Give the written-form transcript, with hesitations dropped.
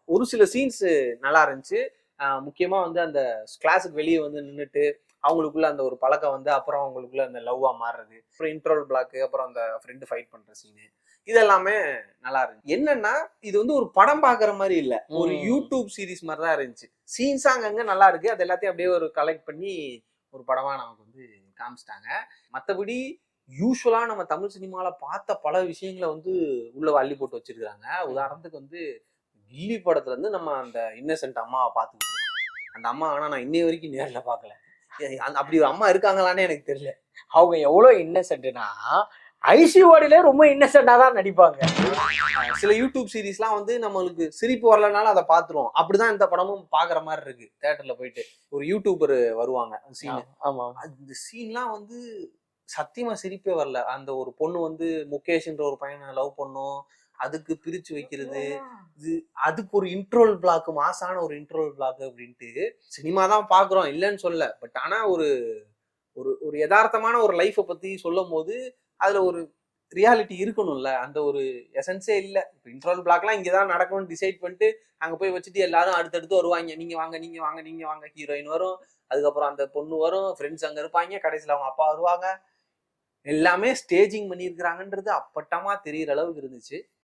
ஒரு சில சீன்ஸ் நல்லா இருந்துச்சு. முக்கியமா வந்து அந்த கிளாஸுக்கு வெளியே வந்து நின்னுட்டு, அவங்களுக்குள்ள அந்த ஒரு பழக்கம் வந்து அப்புறம் அவங்களுக்குள்ள அந்த லவ்வா மாறுறது. அப்புறம் இன்ட்ரோல் பிளாக் அப்புறம் அந்த ஃப்ரெண்ட் ஃபைட் பண்ற சீனு. இது எல்லாமே நல்லா இருந்துச்சு. என்னன்னா, இது வந்து ஒரு படம் பார்க்குற மாரி இல்ல. ஒரு யூடியூப் சீரிஸ் மாரி தான் இருந்துச்சு. சீன்ஸ் அங்கங்க நல்லா இருக்கு. அது எல்லாத்தையும் அப்படியே ஒரு கலெக்ட் பண்ணி ஒரு படமா நமக்கு வந்து காமிச்சுட்டாங்க. மத்தபடி யூசுவலா நம்ம தமிழ் சினிமால பார்த்த பல விஷயங்கள வந்து உள்ள அள்ளி போட்டு வச்சிருக்காங்க. உதாரணத்துக்கு வந்து கில்லி படத்துல இருந்து நம்ம அந்த இன்னசென்ட் அம்மாவ பார்த்துக்கிட்டு இருக்கோம். அந்த அம்மா ஆனா நான் இன்னைய வரைக்கும் நேர்ல பார்க்கல. அப்படி ஒரு அம்மா இருக்காங்களான்னே எனக்கு தெரியல. அவங்க எவ்வளவு இன்னசென்ட்னா ஐசிஓடிலே ரொம்ப இன்னசென்டா தான் நடிப்பாங்க. சில யூடியூப் சீரிஸ்லாம் வந்து நம்மளுக்கு சிரிப்பு வரலனாலும் அதை பார்த்துருவோம். அப்படிதான் இந்த படமும் பார்க்குற மாதிரி இருக்கு. தியேட்டர்ல போயிட்டு ஒரு யூடியூபர் வருவாங்க சீனு. ஆமா. அந்த சீன்லாம் வந்து சத்தியமா சிரிப்பே வரல. அந்த ஒரு பொண்ணு வந்து முகேஷ்ன்ற ஒரு பையனை லவ் பண்ணும். அதுக்கு பிரிச்சு வைக்கிறது. இது அதுக்கு ஒரு இன்ட்ரோல் பிளாக் மாசான ஒரு இன்ட்ரோல் பிளாக் அப்படின்ட்டு சினிமா தான் பாக்குறோம் இல்லைன்னு சொல்ல. பட் ஆனா ஒரு ஒரு ஒரு யதார்த்தமான ஒரு லைஃபை பத்தி சொல்லும் போது அதுல ஒரு ரியாலிட்டி இருக்கணும்ல. அந்த ஒரு எசன்ஸே இல்ல. இப்போ இன்ட்ரோல் பிளாக்லாம் இங்கதான் நடக்கும்னு டிசைட் பண்ணிட்டு அங்க போய் வச்சுட்டு எல்லாரும் அடுத்தடுத்து வருவாங்க. நீங்க வாங்க நீங்க வாங்க நீங்க வாங்க. ஹீரோயின் வரும், அதுக்கப்புறம் அந்த பொண்ணு வரும், ஃப்ரெண்ட்ஸ் அங்க இருப்பாங்க, கடைசியில அவங்க அப்பா வருவாங்க. எல்லாமே ஸ்டேஜிங் பண்ணியிருக்கிறாங்கன்றது அப்பட்டமா தெரியிற அளவுக்கு இருந்துச்சு.